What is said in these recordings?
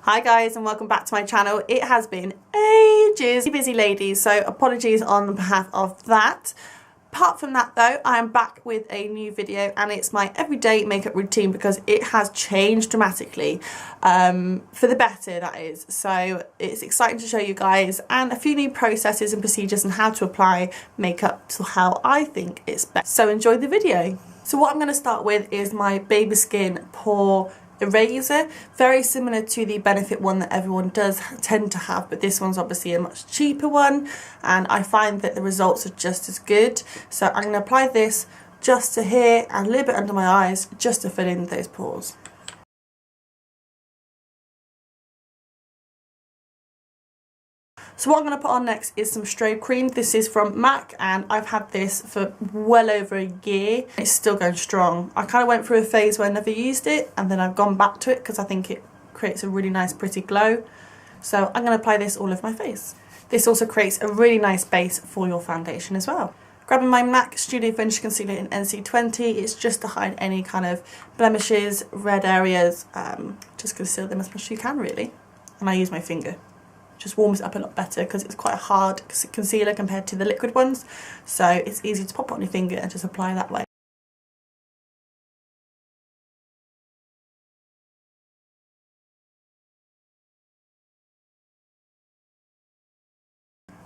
Hi guys and welcome back to my channel. It has been ages, busy ladies, so apologies on behalf of that. Apart from that though, I am back with a new video and it's my everyday makeup routine because it has changed dramatically, for the better that is. So it's exciting to show you guys and a few new processes and procedures and how to apply makeup to how I think it's best. So enjoy the video. So what I'm going to start with is my Baby Skin Pore Eraser, very similar to the Benefit one that everyone does tend to have, but this one's obviously a much cheaper one and I find that the results are just as good. So I'm going to apply this just to here and a little bit under my eyes just to fill in those pores. So what I'm going to put on next is some strobe cream. This is from MAC and I've had this for well over a year. It's still going strong. I kind of went through a phase where I never used it and then I've gone back to it because I think it creates a really nice pretty glow. So I'm going to apply this all over my face. This also creates a really nice base for your foundation as well. Grabbing my MAC Studio Finish Concealer in NC20, it's just to hide any kind of blemishes, red areas, just conceal them as much as you can really. And I use my finger. Just warms it up a lot better because it's quite a hard concealer compared to the liquid ones, so it's easy to pop on your finger and just apply that way.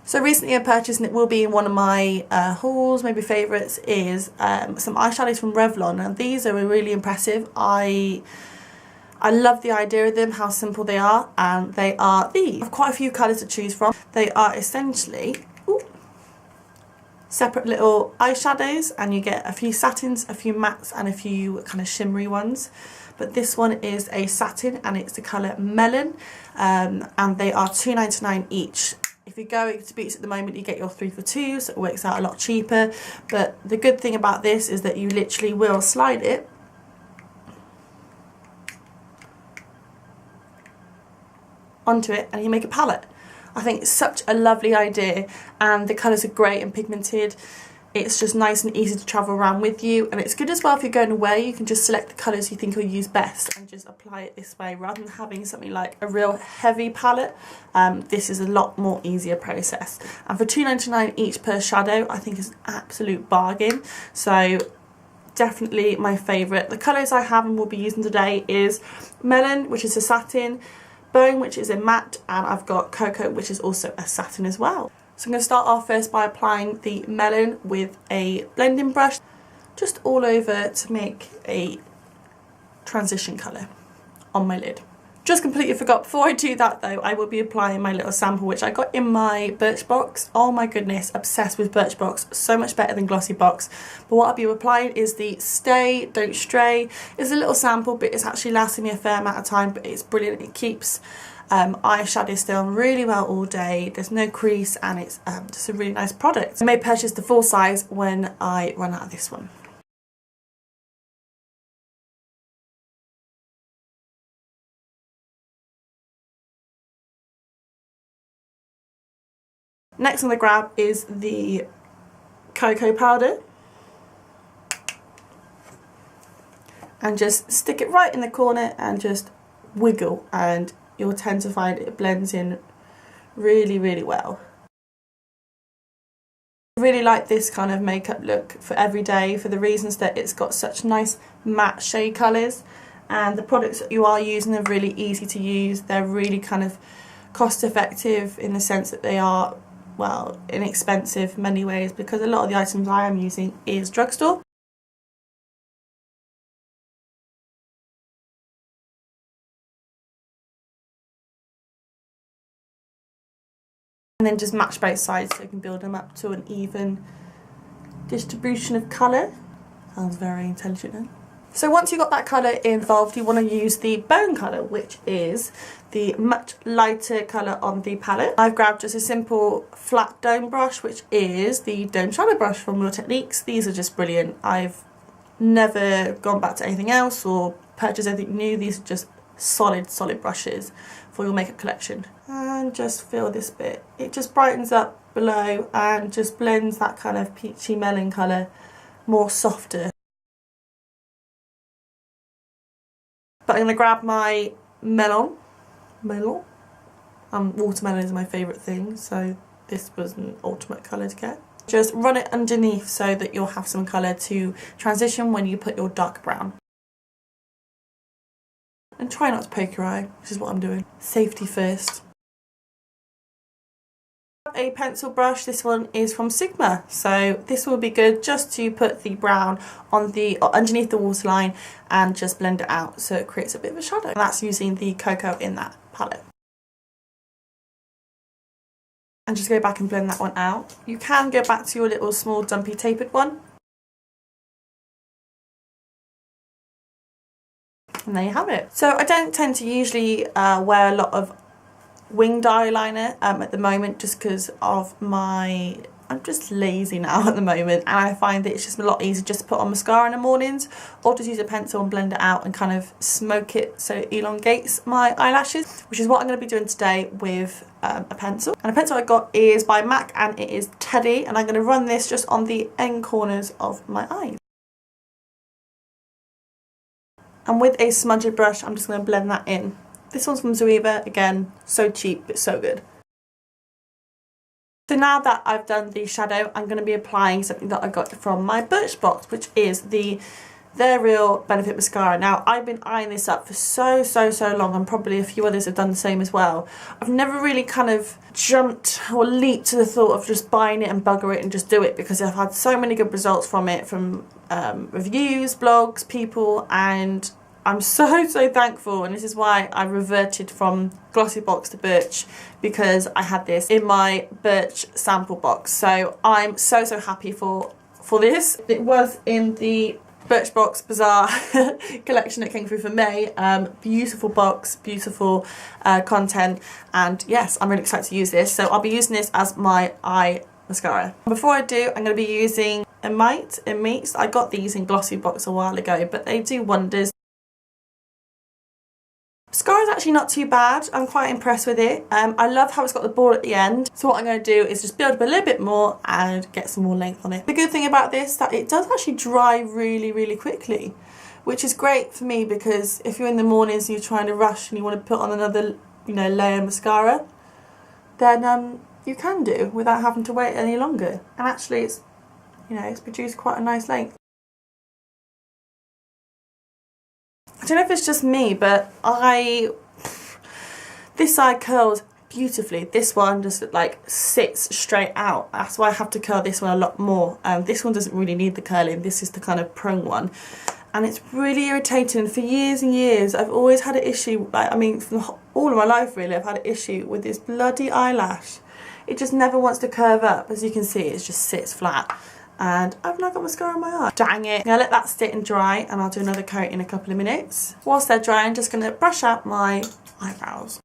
So recently I purchased, and it will be in one of my hauls, maybe favourites, is some eyeshadows from Revlon, and these are really impressive. I love the idea of them, how simple they are, and they are these. I have quite a few colours to choose from. They are essentially separate little eyeshadows, and you get a few satins, a few mattes, and a few kind of shimmery ones. But this one is a satin, and it's the colour Melon, and they are £2.99 each. If you're going to Boots at the moment, you get your 3 for 2, so it works out a lot cheaper. But the good thing about this is that you literally will slide it onto it and you make a palette. I think it's such a lovely idea and the colours are great and pigmented. It's just nice and easy to travel around with you, and it's good as well if you're going away. You can just select the colours you think you'll use best and just apply it this way rather than having something like a real heavy palette. This is a lot more easier process, and for £2.99 each per shadow I think is an absolute bargain. So definitely my favourite. The colours I have and will be using today is Melon, which is a satin, Bone, which is a matte, and I've got Cocoa, which is also a satin as well. So I'm going to start off first by applying the Melon with a blending brush just all over to make a transition colour on my lid. Just completely forgot, before I do that though, I will be applying my little sample which I got in my Birchbox. Oh my goodness, obsessed with Birchbox, so much better than Glossybox. But what I'll be applying is the Stay, Don't Stray. It's a little sample, but it's actually lasting me a fair amount of time, but it's brilliant. It keeps eyeshadow still on really well all day. There's no crease and it's just a really nice product. I may purchase the full size when I run out of this one. Next on the grab is the cocoa powder, and just stick it right in the corner and just wiggle, and you'll tend to find it blends in really, really well. I really like this kind of makeup look for every day for the reasons that it's got such nice matte shade colours, and the products that you are using are really easy to use. They're really kind of cost effective in the sense that they are, well, inexpensive in many ways, because a lot of the items I am using is drugstore. And then just match both sides so you can build them up to an even distribution of colour. Sounds very intelligent, huh? So once you've got that colour involved, you want to use the Bone colour, which is the much lighter colour on the palette. I've grabbed just a simple flat dome brush, which is the Dome Shadow Brush from Real Techniques. These are just brilliant. I've never gone back to anything else or purchased anything new. These are just solid brushes for your makeup collection. And just feel this bit. It just brightens up below and just blends that kind of peachy melon colour more softer. But I'm going to grab my Melon melon. Watermelon is my favourite thing, so this was an ultimate colour to get. Just run it underneath so that you'll have some colour to transition when you put your dark brown. And try not to poke your eye, which is what I'm doing. Safety first. A pencil brush, this one is from Sigma, so this will be good just to put the brown on the underneath the waterline and just blend it out so it creates a bit of a shadow. And that's using the cocoa in that palette. And just go back and blend that one out. You can go back to your little small dumpy tapered one. And there you have it. So I don't tend to usually wear a lot of winged eyeliner at the moment, just because of I'm just lazy now at the moment, and I find that it's just a lot easier just to put on mascara in the mornings, or just use a pencil and blend it out and kind of smoke it so it elongates my eyelashes, which is what I'm going to be doing today with a pencil. And the pencil I got is by MAC and it is Teddy, and I'm going to run this just on the end corners of my eyes. And with a smudger brush I'm just going to blend that in. This one's from Zoeva, again, so cheap but so good. So now that I've done the shadow, I'm going to be applying something that I got from my Birchbox, which is their Real Benefit Mascara. Now, I've been eyeing this up for so long, and probably a few others have done the same as well. I've never really kind of jumped or leaped to the thought of just buying it and bugger it and just do it, because I've had so many good results from it, from reviews, blogs, people, and I'm so thankful, and this is why I reverted from Glossybox to Birch, because I had this in my Birch sample box. So I'm so happy for this. It was in the Birchbox Bazaar collection that came through for May. Beautiful box, beautiful content, and yes, I'm really excited to use this. So I'll be using this as my eye mascara. Before I do, I'm going to be using a Meets. I got these in Glossybox a while ago, but they do wonders. Mascara is actually not too bad. I'm quite impressed with it. I love how it's got the ball at the end. So what I'm going to do is just build up a little bit more and get some more length on it. The good thing about this is that it does actually dry really quickly, which is great for me, because if you're in the mornings and you're trying to rush and you want to put on another, layer of mascara, then you can do without having to wait any longer. And actually it's, it's produced quite a nice length. I don't know if it's just me, but this side curls beautifully. This one just sits straight out. That's why I have to curl this one a lot more. This one doesn't really need the curling. This is the kind of prung one. And it's really irritating. For years and years, I've always had an issue, for all of my life really, I've had an issue with this bloody eyelash. It just never wants to curve up. As you can see, it just sits flat. And I've now got mascara on my eye. Dang it. Now let that sit and dry, and I'll do another coat in a couple of minutes. Whilst they're dry, I'm just going to brush out my eyebrows.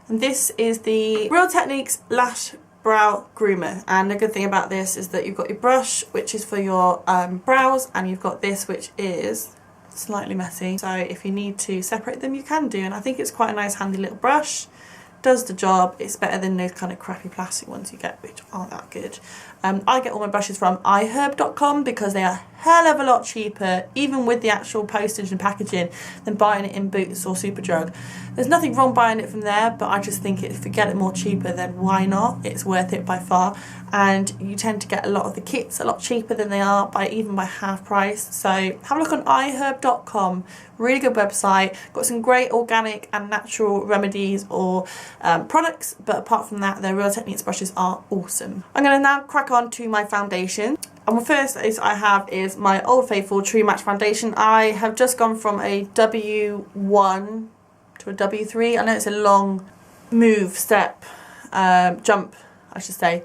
And this is the Real Techniques Lash Brow Groomer. And the good thing about this is that you've got your brush, which is for your brows, and you've got this, which is slightly messy. So if you need to separate them, you can do. And I think it's quite a nice handy little brush. Does the job. It's better than those kind of crappy plastic ones you get, which aren't that good. I get all my brushes from iherb.com because they are a hell of a lot cheaper, even with the actual postage and packaging, than buying it in Boots or Superdrug. There's nothing wrong buying it from there, but I just think if you get it more cheaper, then why not? It's worth it by far, and you tend to get a lot of the kits a lot cheaper than they are even by half price. So have a look on iherb.com. Really good website. Got some great organic and natural remedies or products, but apart from that, their Real Techniques brushes are awesome. I'm going to now crack on to my foundation. And the first I have is my Old Faithful True Match foundation. I have just gone from a W1 to a W3. I know it's a long jump, I should say,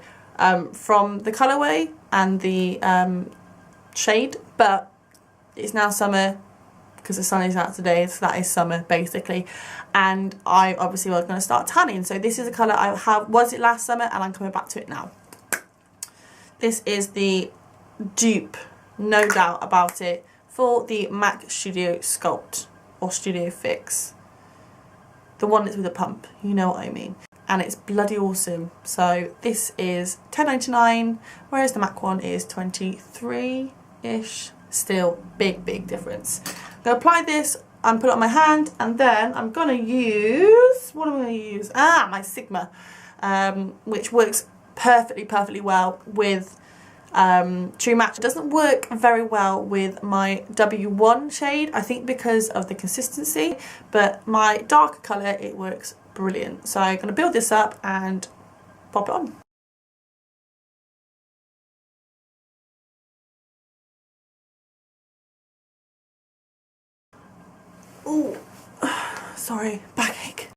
from the colourway and the shade, but it's now summer because the sun is out today, so that is summer basically, and I obviously was going to start tanning. So this is a colour was it last summer, and I'm coming back to it now. This is the dupe, no doubt about it, for the MAC Studio Sculpt or Studio Fix. The one that's with a pump, you know what I mean. And it's bloody awesome. So this is $10.99, whereas the MAC one is $23-ish. Still big difference. going to apply this and put it on my hand, and then I'm going to use, what am I going to use? My Sigma, which works perfectly well with True Match. It doesn't work very well with my W1 shade, I think because of the consistency, but my darker colour, it works brilliant. So I'm going to build this up and pop it on. Oh, sorry, backache.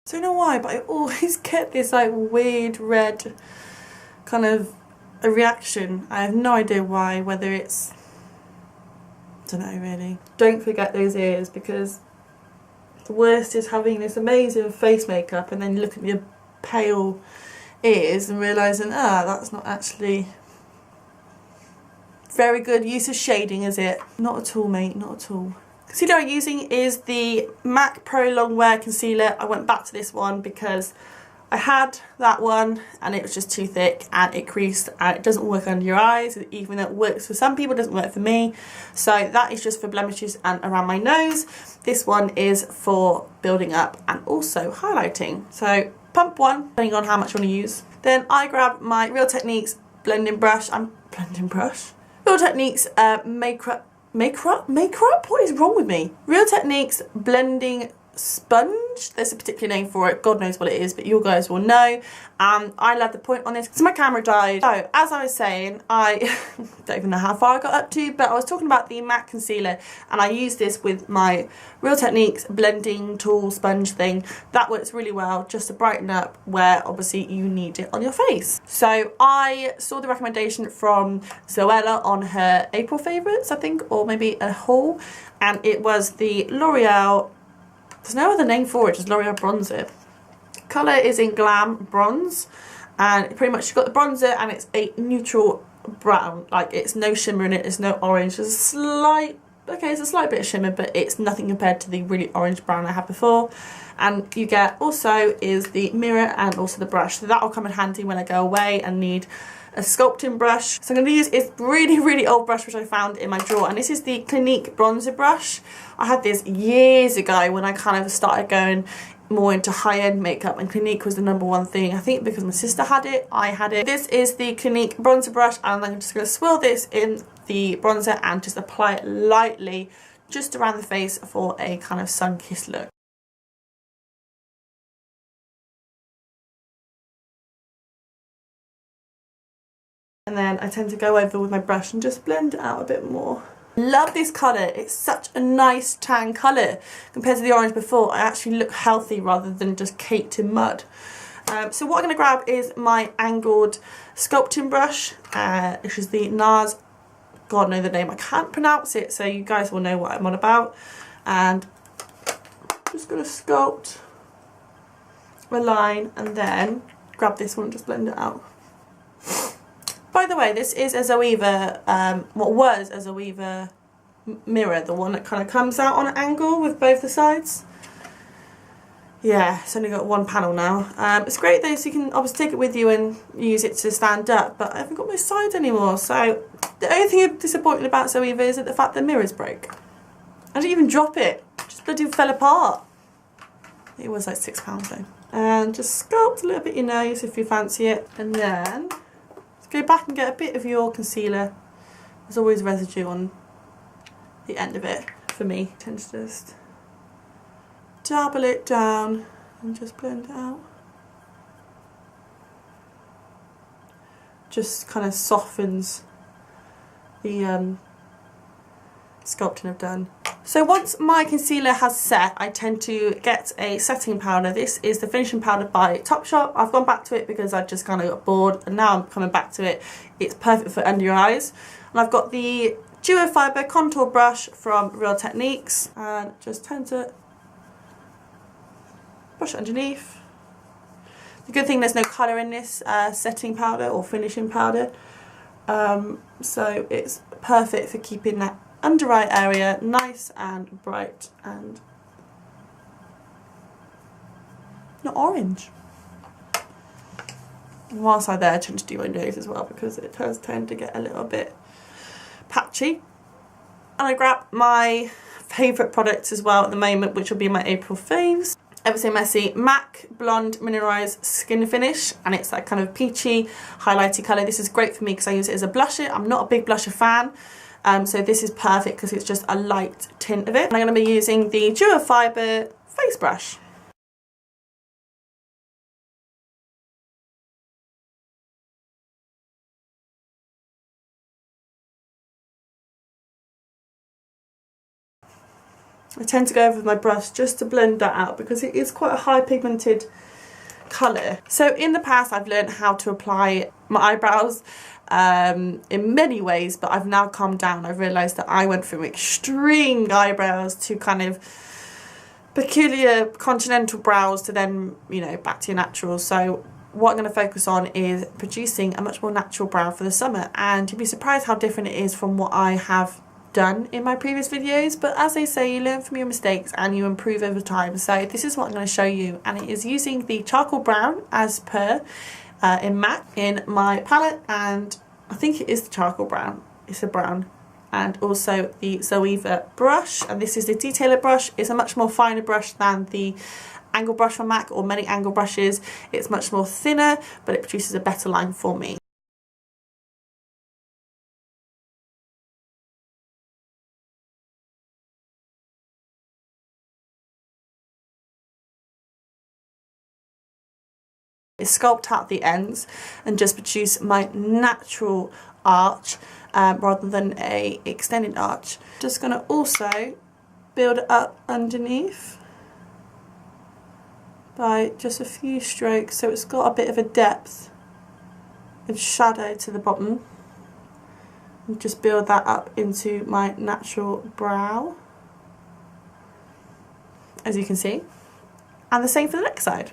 I don't know why, but I always get this like weird red kind of a reaction. I have no idea why, whether it's, I don't know really. Don't forget those ears, because the worst is having this amazing face makeup and then look at your pale ears and realising, that's not actually very good use of shading, is it? Not at all, mate, not at all. Concealer I'm using is the MAC Pro Longwear Concealer. I went back to this one because I had that one and it was just too thick and it creased and it doesn't work under your eyes, even though it works for some people, it doesn't work for me. So that is just for blemishes and around my nose. This one is for building up and also highlighting. So pump one, depending on how much you want to use. Then I grab my Real Techniques blending brush. Real Techniques makeup? What is wrong with me? Real Techniques blending sponge. There's a particular name for it. God knows what it is, but you guys will know. I love the point on this because my camera died. So as I was saying, I don't even know how far I got up to, but I was talking about the MAC concealer, and I use this with my Real Techniques blending tool sponge thing. That works really well just to brighten up where obviously you need it on your face. So I saw the recommendation from Zoella on her April favourites, I think, or maybe a haul, and it was the L'Oreal, there's no other name for it, just L'Oreal bronzer. Colour is in Glam Bronze, and pretty much you've got the bronzer and it's a neutral brown, like it's no shimmer in it, there's no orange, there's a slight, okay, it's a slight bit of shimmer, but it's nothing compared to the really orange brown I had before. And you get also is the mirror and also the brush, so that will come in handy when I go away and need a sculpting brush. So I'm going to use this really old brush which I found in my drawer, and this is the Clinique bronzer brush. I had this years ago when I kind of started going more into high-end makeup, and Clinique was the #1 thing. I think because my sister had it, I had it. This is the Clinique bronzer brush, and I'm just going to swirl this in the bronzer and just apply it lightly just around the face for a kind of sun-kissed look. And then I tend to go over with my brush and just blend it out a bit more. Love this colour, it's such a nice tan colour. Compared to the orange before, I actually look healthy rather than just caked in mud. So what I'm going to grab is my angled sculpting brush, which is the NARS, God know the name, I can't pronounce it, so you guys will know what I'm on about. And I'm just going to sculpt a line and then grab this one and just blend it out. By the way, this is a Zoeva, what was a Zoeva mirror, the one that kind of comes out on an angle with both the sides. Yeah, it's only got one panel now. It's great though, so you can obviously take it with you and use it to stand up, but I haven't got my sides anymore, so the only thing I'm disappointed about Zoeva is that the fact the mirrors broke. I didn't even drop it, it just bloody fell apart. It was like £6 though. And just sculpt a little bit your nose if you fancy it, and then go back and get a bit of your concealer. There's always residue on the end of it for me. I tend to just dabble it down and just blend it out. Just kind of softens the sculpting I've done. So once my concealer has set, I tend to get a setting powder. This is the finishing powder by Topshop. I've gone back to it because I just kind of got bored, and now I'm coming back to it. It's perfect for under your eyes. And I've got the Duo Fibre contour brush from Real Techniques, and just tend to brush it underneath. The good thing, there's no colour in this setting powder or finishing powder, so it's perfect for keeping that under eye area nice and bright and not orange. And whilst I'm there, I tend to do my nose as well because it does tend to get a little bit patchy. And I grab my favourite products as well at the moment, which will be my April faves. Ever So Messy MAC Blonde Mineralized Skin Finish, and it's that kind of peachy, highlighty colour. This is great for me because I use it as a blusher. I'm not a big blusher fan, so this is perfect because it's just a light tint of it. And I'm going to be using the Duo Fibre face brush. I tend to go over with my brush just to blend that out because it is quite a high pigmented colour. So in the past I've learned how to apply my eyebrows in many ways, but I've now calmed down. I've realised that I went from extreme eyebrows to kind of peculiar continental brows to then, you know, back to your natural. So what I'm going to focus on is producing a much more natural brow for the summer, and you'd be surprised how different it is from what I have done in my previous videos. But as they say, you learn from your mistakes and you improve over time. So this is what I'm going to show you, and it is using the charcoal brown as per in MAC in my palette, and I think it is the charcoal brown, it's a brown, and also the Zoeva brush, and this is the detailer brush. It's a much more finer brush than the angle brush from MAC or many angle brushes. It's much more thinner, but it produces a better line for me. Sculpt out the ends and just produce my natural arch rather than a extended arch. Just going to also build it up underneath by just a few strokes, so it's got a bit of a depth and shadow to the bottom, and just build that up into my natural brow, as you can see, and the same for the next side.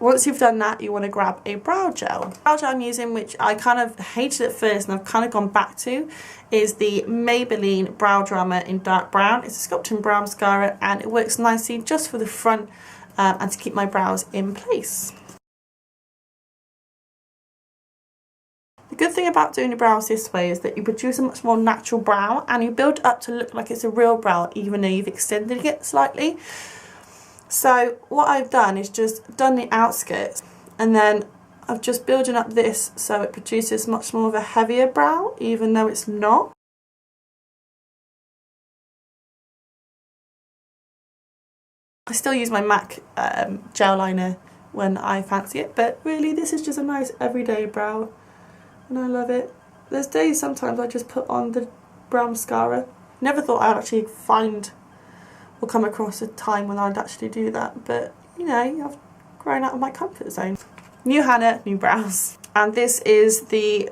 Once you've done that, you want to grab a brow gel. The brow gel I'm using, which I kind of hated at first and I've kind of gone back to, is the Maybelline Brow Drama in dark brown. It's a sculpting brow mascara, and it works nicely just for the front and to keep my brows in place. The good thing about doing your brows this way is that you produce a much more natural brow, and you build it up to look like it's a real brow even though you've extended it slightly. So what I've done is just done the outskirts, and then I've just building up this so it produces much more of a heavier brow even though it's not. I still use my MAC gel liner when I fancy it, but really this is just a nice everyday brow and I love it. There's days sometimes I just put on the brow mascara. Never thought I'd actually find or come across a time when I'd actually do that, but you know, I've grown out of my comfort zone. New Hannah, new brows. And this is the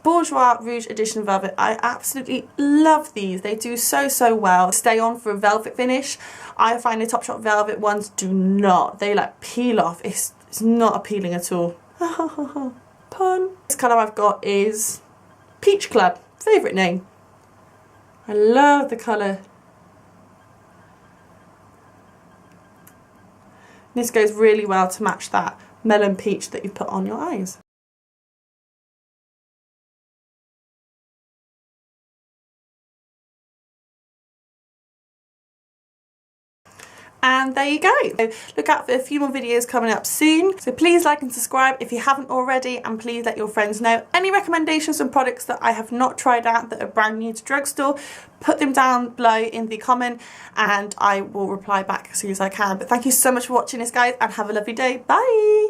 Bourjois Rouge Edition Velvet. I absolutely love these. They do so well. Stay on for a velvet finish. I find the Topshop Velvet ones do not. They like peel off. It's not appealing at all. Pun. This colour I've got is Peach Club. Favourite name. I love the colour. This goes really well to match that melon peach that you put on your eyes. And there you go. So look out for a few more videos coming up soon. So please like and subscribe if you haven't already, and please let your friends know. Any recommendations on products that I have not tried out that are brand new to drugstore, put them down below in the comment and I will reply back as soon as I can. But thank you so much for watching this, guys, and have a lovely day. Bye!